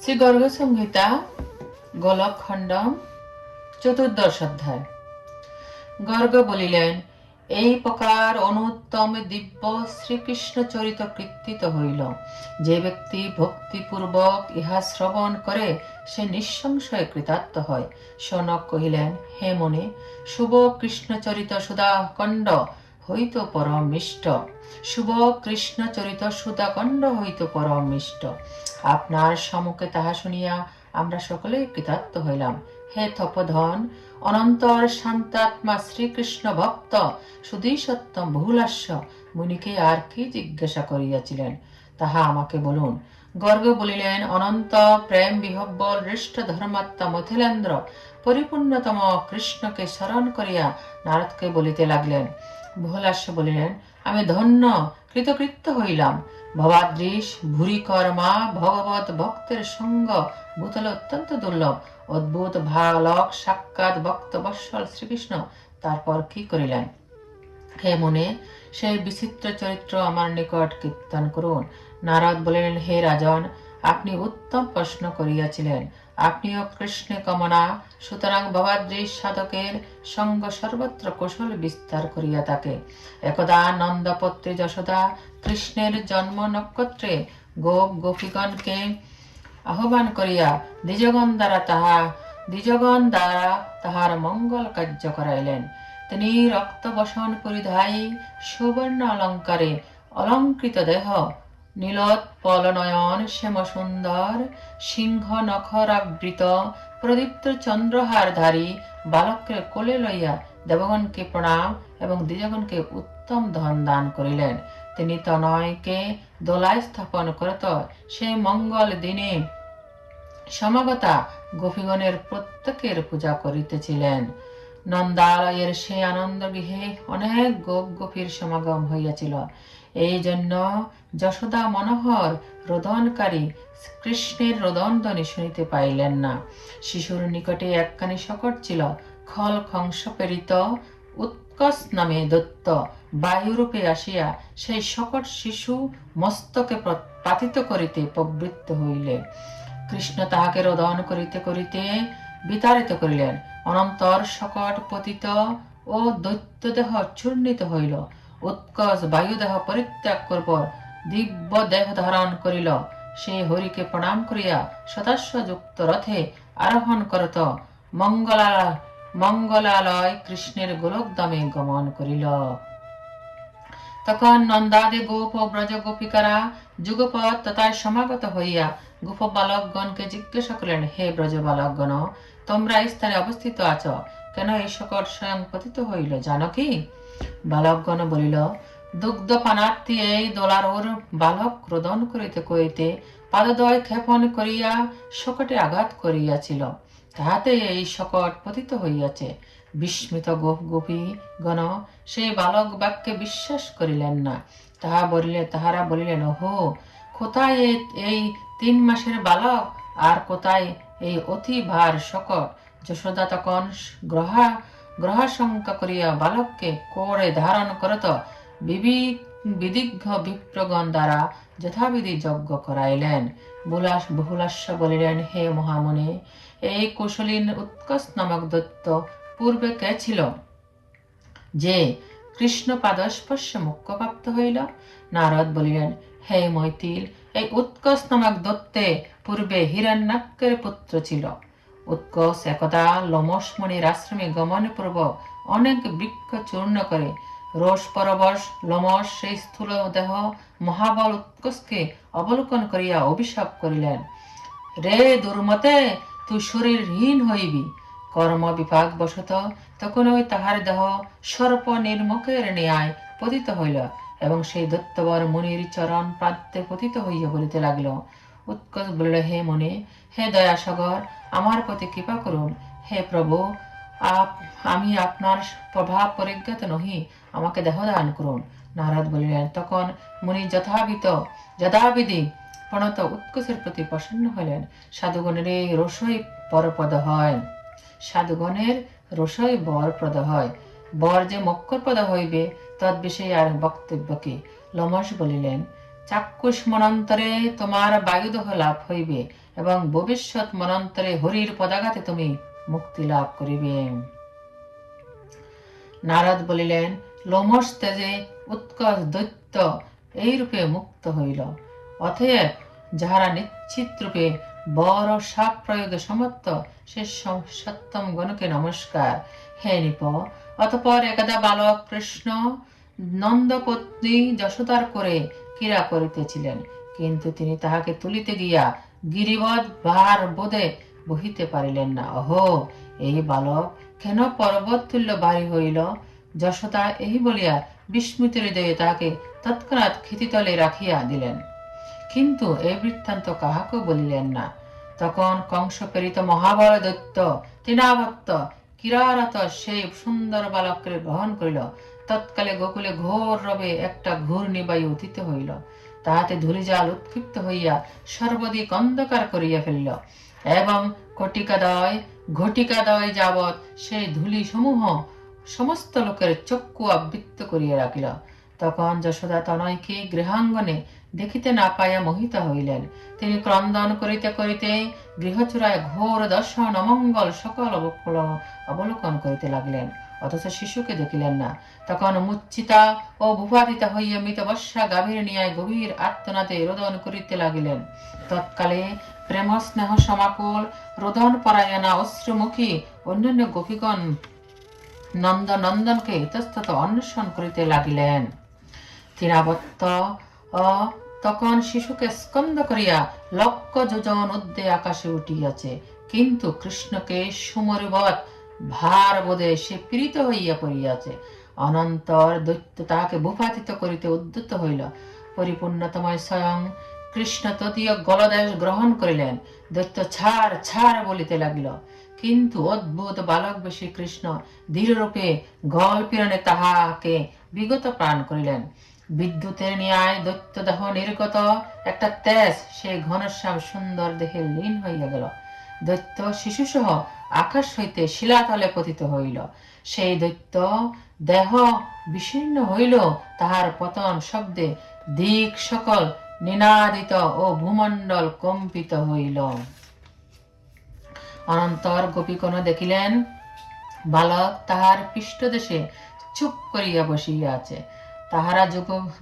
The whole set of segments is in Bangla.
শ্রী গর্গ সংহিতা গোলক খণ্ডম 14 অধ্যায়। গর্গ বলিলেন, এই প্রকার অনুত্তম দিব্য শ্রীকৃষ্ণ চরিত কীর্তিত হইল। যে ব্যক্তি ভক্তিপূর্বক ইহা শ্রবণ করে সে নিঃসংশয়ে কৃতার্থ হয়। শৌনক কহিলেন, হে মুনি, শুভ কৃষ্ণচরিত সুধাকণ্ড হইত পরম মিষ্ট। শুভ কৃষ্ণচরিত সুধাকণ্ড হইত পরম মিষ্ট। আপনার সম্মুখে তাহা শুনিয়া আমরা সকলেই কৃতার্থ হইলাম। হে তপোধন, অনন্তর শান্তাত্মা শ্রীকৃষ্ণ ভক্ত সুধীসত্তম বহুলাস্য মুনিকে আর কি জিজ্ঞাসা করিয়াছিলেন তাহা আমাকে বলুন। গর্গ বলিলেন, অনন্ত প্রেম বিহব্বল হৃষ্ট ধর্মাত্মা মথিলেন্দ্র পরিপূর্ণতম কৃষ্ণকে স্মরণ করিয়া নারদকে বলিতে লাগলেন। বহুলাস্য বলিলেন, আমি ধন্য কৃতকৃত্য হইলাম। ভবাদৃশ ভুরি কর্মা ভগবত ভক্তের সঙ্গ ভূতলে অত্যন্ত দুর্লভ। অদ্ভুত ভালক সাক্ষাৎ ভক্ত বৎসল শ্রীকৃষ্ণ তারপর কি করিলেন? হে মুনে, সেই বিচিত্র চরিত্র আমার নিকট কীর্তন করুন। নারদ বলিলেন, হে রাজন, আপনি উত্তম প্রশ্ন করিয়াছিলেন। আপনিও কৃষ্ণে কামনা, সুতরাং ভবাদৃশ সাধকের সঙ্গ সর্বত্র কৌশল বিস্তার করিয়া থাকে। একদা নন্দপত্রী যশোদা কৃষ্ণের জন্ম নক্ষত্রে গোপ গোপীগণকে আহ্বান করিয়া দ্বিজগণ দ্বারা তাহার মঙ্গল কার্য করাইলেন। তিনি রক্তবসন পরিধায়ী সুবর্ণ অলঙ্কারে অলঙ্কৃত দেহ, নীলোৎপল নয়ন, শ্যাম সুন্দর সিংহ নখরাবৃত প্রদীপ্ত চন্দ্রহারধারী বালককে কোলে লইয়া দেবগণকে প্রণাম এবং দ্বিজগণকে উত্তম ধন দান করিলেন। তিনি তনয়কে দোলায় স্থাপন করত। সেই মঙ্গল দিনে সমাগতা গোপীগণের প্রত্যেকের পূজা করিতেছিলেন। নন্দালয়ের সেই আনন্দ গৃহে অনেক গোপ গোপীর সমাগম হইয়াছিল। এই জন্য যশোদা মনোহর রোদনকারী কৃষ্ণের রোদনধ্বনি শুনিতে পাইলেন না। শিশুর নিকটে একখানি শকট ছিল, খল খংস প্রেরিত উৎকচ নামে দত্ত। বায়ুরূপে আসিয়া সেই শকট শিশু মস্তকে পাতিত করিতে প্রবৃত্ত হইলে কৃষ্ণ তাহাকে রোদন করিতে করিতে বিতাড়িত করিলেন। অনন্তর শকট পতিত ও দৈত্যদেহ চূর্ণিত হইল। উৎকচ বায়ুদেহ পরিত্যাগ করব দিব্য দেহ ধারণ করিল। সে হরিকে প্রণাম করিয়া শতাশ্বযুক্ত রথে আরোহণ করত মঙ্গলালয় কৃষ্ণের গোলকধামে গমন করিল। তখন নন্দাদি গোপ ও ব্রজ গোপিকারা যুগপৎ তথা সমাগত হইয়া গোপ বালকগণকে জিজ্ঞাসা করিলেন, হে ব্রজ বালকগণ, তোমরা এই স্থানে অবস্থিত আছ, কেন এই শকট স্বয়ং পতিত হইল জানো কি? বালকগণ বলিল, দুগ্ধ পানার্থী এই দোলারোর বালক রোদন করিতে করিতে পাদদ্বয় ক্ষেপণ করিয়া শকটে আঘাত করিয়াছিল, তাহাতে এই শকট পতিত হইয়াছে। বিস্মিত গোপ গোপী গণ সেই বালক বাক্যে বিশ্বাস করিলেন না। তাহারা বলিলেন, ওহো, কোথায় এই 3 মাসের বালক, আর কোথায় এই অতি ভার শকট? যশোদা তখন গ্রহাশঙ্কা করিয়া বালককে কোড়ে ধারণ করত বিদিগ্ধ বিপ্রগণ দ্বারা যথাবিধি যজ্ঞ করাইলেন। বহুলাস্য বলিলেন, হে মহামুনি, এই কৌশলীন উৎকচ নামক দৈত্য পূর্বে কে ছিল যে কৃষ্ণ পাদস্পর্শে মোক্ষপ্রাপ্ত হইল? নারদ বলিলেন, হে মৈথিল, এই উৎকচ নামক দৈত্যে পূর্বে হিরণ্যাক্ষের পুত্র ছিল। উৎকচ একদা লোমশ মুনির আশ্রমে গমন পূর্বক অনেক বৃক্ষ চূর্ণ করে রোষ পরবশ লোমশ সেই স্থূল দেহ মহাবল উৎকচকে অবলোকন করিয়া অভিশাপ করিলেন, রে দুর্মতে, তুই শরীরহীন হইবি। কর্ম বিপাক বশত তখন ওই তাহার দেহ সর্প নির্মুখের ন্যায় পতিত হইল এবং সেই দৈত্যবর মুনির চরণ প্রান্তে পতিত হইয়া বলিতে লাগিল। উৎকচ বলিল, হে মুনি, হে দয়াসাগর, আমার প্রতি কৃপা করুন। হে প্রভু, আমি আপনার প্রভাব পরিজ্ঞাত নহি, আমাকে দেহ দান করুন। নারদ বলিলেন, তখন মুনি যথাবিধি প্রণত উৎকচের প্রতি প্রসন্ন হইলেন। সাধুগণের এই রসই পরপদ হয়, সাধুগণের রসই বরপ্রদ হয়। বর যে মোক্ষপ্রদ হইবে তৎবিষয়ে আর বক্তব্য কি? লোমশ বলিলেন, চাক্ষুষ মনন্তরে তোমার বায়ুদেহ লাভ হইবে এবং ভবিষ্যৎ মনন্তরে হরির পদাঘাতে তুমি মুক্তি লাভ করিবে। নারদ বলিলেন, লোমস তেজে উৎকর্ষ দৈত্য এই রূপে মুক্ত হইল। অতএব যাহারা নিশ্চিত রূপে বর ও সাপ প্রয়োগে সমর্থ সে সত্যম গণকে নমস্কার। হে নৃপ, অতঃপর একদা বালক কৃষ্ণ নন্দপত্নী যশোদার করে ক্রীড়া করিতেছিলেন, কিন্তু তিনি তাহাকে তুলিতে গিয়া গিরিবৎ ভার বোধে বহিতে পারিলেন না। অহো, এই বালক কেন পর্বত তুল্য ভারী হইল? যশোদা এই বলিয়া বিস্মিত হৃদয়ে তাহাকে তৎক্ষণাৎ ক্ষিতিতলে রাখিয়া দিলেন, কিন্তু এই বৃত্তান্ত কাহাকেও বলিলেন না। তখন কংস প্রেরিত মহাবল দৈত্য তৃণাভক্ত কিরারত সেই সুন্দর বালককে গ্রহণ করিল। তৎকালে গোকুলে ঘোর রবে একটা ঘূর্ণি বায়ু অতীত হইল, তাহাতে ধূলিজাল উৎক্ষিপ্ত হইয়া সর্বদিক অন্ধকার করিয়া ফেলিল এবং ঘটিকাদয় যাবৎ সেই ধূলি সমূহ সমস্ত লোকের চক্ষু আবৃত্ত করিয়া রাখিল। তখন যশোদা তনয়কে গৃহাঙ্গনে দেখিতে না পাইয়া মোহিত হইলেন। তিনি ক্রন্দন করিতে করিতে গৃহচূড়ায় ঘোর দর্শন অমঙ্গল সকল অবলোকন করিতে লাগিলেন, অথচ শিশুকে দেখিলেন না। তখন মুচ্ছিতা ও ভূপাতিতা হইয়া মৃত বর্ষা গাভীর ন্যায় গভীর আর্তনাদে রোদন করিতে লাগিলেন। তৎকালে প্রেম স্নেহ সমাকুল রোদন পরায়ণা অশ্রুমুখী অন্যান্য গোপীগণ নন্দনকে ইতস্তত অন্বেষণ করিতে লাগিলেন। তৃণাবত্ত তখন শিশুকে স্কন্দ করিয়া লক্ষ যোজন ঊর্ধ্বে আকাশে উঠিয়াছে, কিন্তু কৃষ্ণকে সুমরিবৎ ভার বোধে সে পীড়িত হইয়া পড়িয়াছে। অনন্তর দৈত্য তাহাকে ভূপাতিত করিতে উদ্যত হইল। পরিপূর্ণতময় স্বয়ং কৃষ্ণ তদীয় গলদেশ গ্রহণ করিলেন। দৈত্য ছাড় ছাড় বলিতে লাগিল, কিন্তু অদ্ভুত বালক বেশী কৃষ্ণ ধীররূপে গল পীড়নে তাহাকে বিগত প্রাণ করিলেন। বিদ্যুতের ন্যায় দৈত্য দেহ নির্গত একটা তেজ সেই ঘনশ্যাম সুন্দর দেহে লীন হইয়া গেল। দৈত্য শিশুসহ আকাশ হইতে শিলাতলে পতিত হইল। সেই দৈত্য দেহ বিশীর্ণ হইল, তাহার পতন শব্দে দিক সকল নিনাদিত ও ভূমণ্ডল কম্পিত হইল। অনন্তর গোপীগণ দেখিলেন বালক তাহার পৃষ্ঠদেশে চুপ করিয়া বসিয়া আছে। তাহারা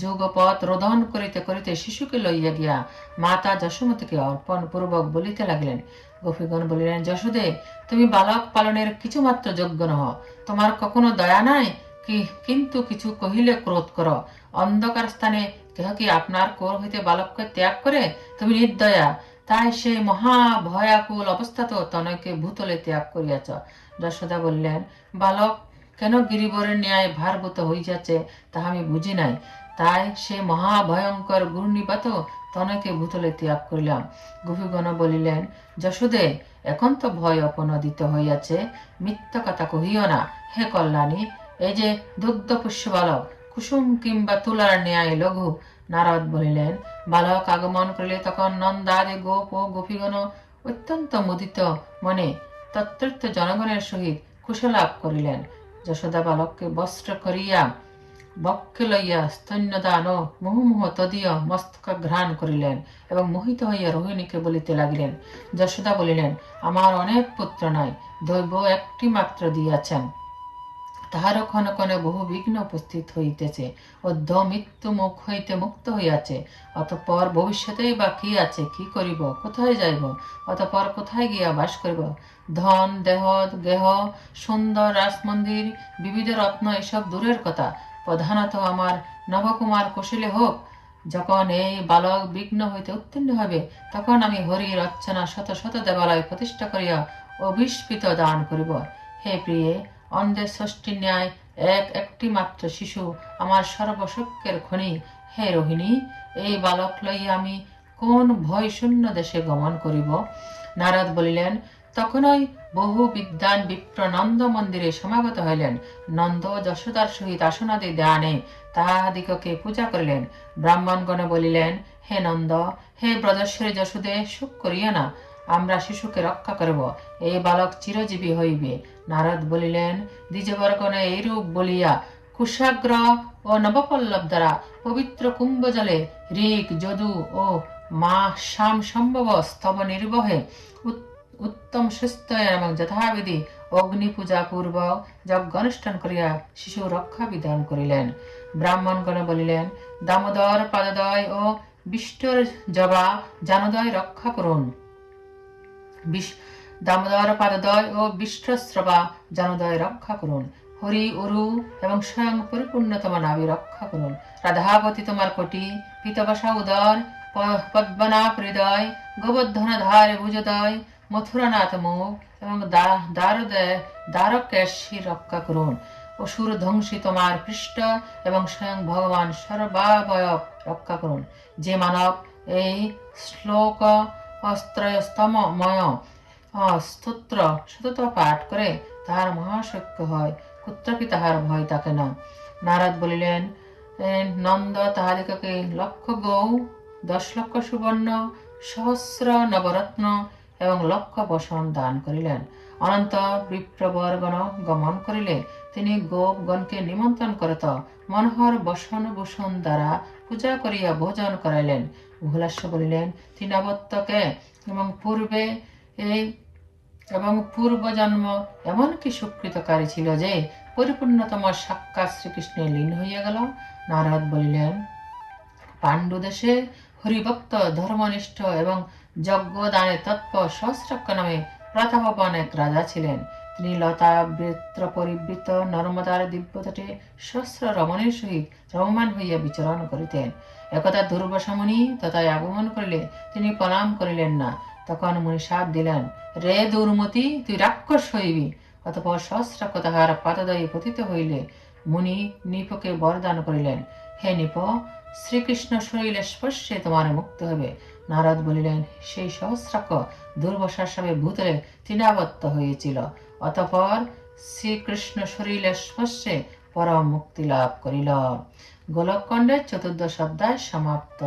যুগপথ রোদন করিতে করিতে শিশুকে লইয়া গিয়া মাতা যশোমতীকে অর্পণ পূর্বক বলিতে লাগিলেন। গোপীগণ বলিলেন, যশোদে, তুমি বালক পালনের কিছুমাত্র যোগ্য নহ, তোমার কখনো দয়া নাই, কিন্তু কিছু কহিলে ক্রোধ কর। অন্ধকার স্থানে কেহ কি আপনার কোর হইতে বালককে ত্যাগ করে? তুমি নির্দয়া, তাই সেই মহাভয়াকুল অবস্থাতেও তনয়কে ভূতলে ত্যাগ করিয়াছ। যশোদা বললেন, বালক কেন গিরিবরের ন্যায় ভারভূত হইয়াছে তাহা আমি বুঝি নাই, তাই সে মহাভয়ঙ্কর ঘূর্ণিপাত তনয়কে ভূতলে ত্যাগ করিলাম। গোপীগণ বলিলেন, যশোদে, এখন তো ভয় অপনদিত হইয়াছে, মিথ্যা কথা কহিও না। হে কল্যাণী, এই যে দুগ্ধ পুষ্য বালক কুসুম কিংবা তুলার ন্যায় লঘু। নারদ বলিলেন, বালক আগমন করিলে তখন নন্দাদি গোপ ও গোপীগণ অত্যন্ত মুদিত মনে তত্রত্য জনগণের সহিত কুশলাপ করিলেন। যশোদা বালককে বস্ত্র করিয়া বক্ষে লইয়া স্তন্যদান ও মুহুমুহ তদীয় মস্তক ঘ্রাণ করিলেন এবং মোহিত হইয়া রোহিণীকে বলিতে লাগিলেন। যশোদা বলিলেন, আমার অনেক পুত্র নাই, দৈব একটি মাত্র দিয়াছেন, তাহারও ক্ষণে ক্ষণে বহু বিঘ্ন উপস্থিত হইতেছে, অর্ধ মৃত্যু মুখ হইতে মুক্ত হইয়াছে। অতঃপর ভবিষ্যতেই বা কি আছে, কি করিব, কোথায় যাইব, অতঃপর কোথায় গিয়া বাস করিব? ধন, দেহ, গেহ, সুন্দর রাজমন্দির, বিবিধ রত্ন এসব দূরের কথা, প্রধানত আমার নবকুমার কৌশলে হোক। যখন এই বালক বিঘ্ন হইতে উত্তীর্ণ হবে, তখন আমি হরির অর্চনা শত শত দেবালয় প্রতিষ্ঠা করিয়া অভিস্ফীত দান করিব। হে প্রিয়ে, অন্ধের ষষ্ঠীর ন্যায় একটি মাত্র শিশু আমার সর্বশক্যের খনি। হে রোহিণী, এই বালক লইয়া আমি কোন ভয় শূন্য দেশে গমন করিব? নারদ বলিলেন, তখনই বহু বিদ্বান বিপ্র নন্দ মন্দিরে সমাগত হইলেন। নন্দ যশোদার সহিত আসনাদি দানে তাহাদিগকে পূজা করিলেন। ব্রাহ্মণগণে বলিলেন, হে নন্দ, হে ব্রজেশ্বরী যশোদে, সুখ করিয়া না, আমরা শিশুকে রক্ষা করব, এই বালক চিরজীবী হইবে। নারদ বলিলেন, দ্বিজবর্গণে এইরূপ বলিয়া কুশাগ্র ও নবপল্লব দ্বারা পবিত্র কুম্ভ জলে ঋক, যদু ও মা শাম সম্ভব স্তব নির্বহে উত্তম সুস্থ এবং যথাবিধি অগ্নি পূজা পূর্বক যজ্ঞানুষ্ঠান করিয়া শিশু রক্ষা বিধান করিলেন। ব্রাহ্মণগণ বলিলেন, দামোদর পাদদয় ও বিষ্টর জবা জানোদয় রক্ষা করুন। দামোদর পাদদয় ও বিষ্টস্রবা জানোদয় রক্ষা করুন। হরি অরু এবং স্বয়ং পরিপূর্ণতম নাভি রক্ষা করুন। রাধাপতি তোমার কোটি, পিতবসা উদর, পদ্মনাভ হৃদয়, গোবর্ধন ধার ভুজদয়, মথুরানাথ মুখ এবং দ্বারকেশী রক্ষা করুন। অসুর ধ্বংসী তোমার পৃষ্ঠ এবং স্বয়ং ভগবান সর্বাবয়ব রক্ষা করুন। যে মানব এই শ্লোক অস্ত্রয়স্তমময় স্তোত্র সতত পাঠ করে তাহার মহাসখ্য হয়, পুত্রকে তাহার ভয় থাকে না। নারদ বলিলেন, নন্দ তাহাদিগকে লক্ষ গৌ, 10 লক্ষ সুবর্ণ, সহস্র নবরত্ন এবং লক্ষ বসন দান করিলেন। অনন্ত বিপ্রবরগণ গমন করিলে তিনি গোপগণকে নিমন্ত্রণ করত মনোহর বসন ভূষণ দ্বারা পূজা করিয়া ভোজন করাইলেন। ভুলাস্য বলিলেন, তৃণাবত্যকে এবং পূর্বজন্ম এমন কি সুকৃতকারী ছিল যে পরিপূর্ণতম সাক্ষাৎ শ্রীকৃষ্ণের লীন হইয়া গেল। নারদ বলিলেন, পাণ্ডু দেশে হরিভক্ত, ধর্মনিষ্ঠ এবং যজ্ঞদানে তৎপর সহস্রাক্ষ নামে প্রতাপবান এক রাজা ছিলেন। তিনি লতা বৃত্র পরিবৃত নর্মদার দিব্যতটে সহস্র রমণীর সহিত রমমান হইয়া বিচরণ করিতেন। একদা দুর্বাসা মুনি তথায় আগমন করিলে তিনি প্রণাম করিলেন না। তখন মুনি শাপ দিলেন, রে দুর্মতি, তুই রাক্ষস হইবি। অতঃপর সহস্রাক্ষ তাহার পাদদয়ে পতিত হইলে মুনি নিপকে বরদান করিলেন, হে নিপ, শ্রীকৃষ্ণ শরীরে স্পর্শে তোমার মুক্ত হবে। নারদ বলিলেন, সেই সহস্রাক্ষ দুর্বাসার সবে ভূতলে তৃণাবত্ত হয়েছিল। অতঃপর শ্রীকৃষ্ণ শরীরে স্পর্শে পরম মুক্তি লাভ করিল। গোলকখণ্ডের 14th অধ্যায় সমাপ্ত।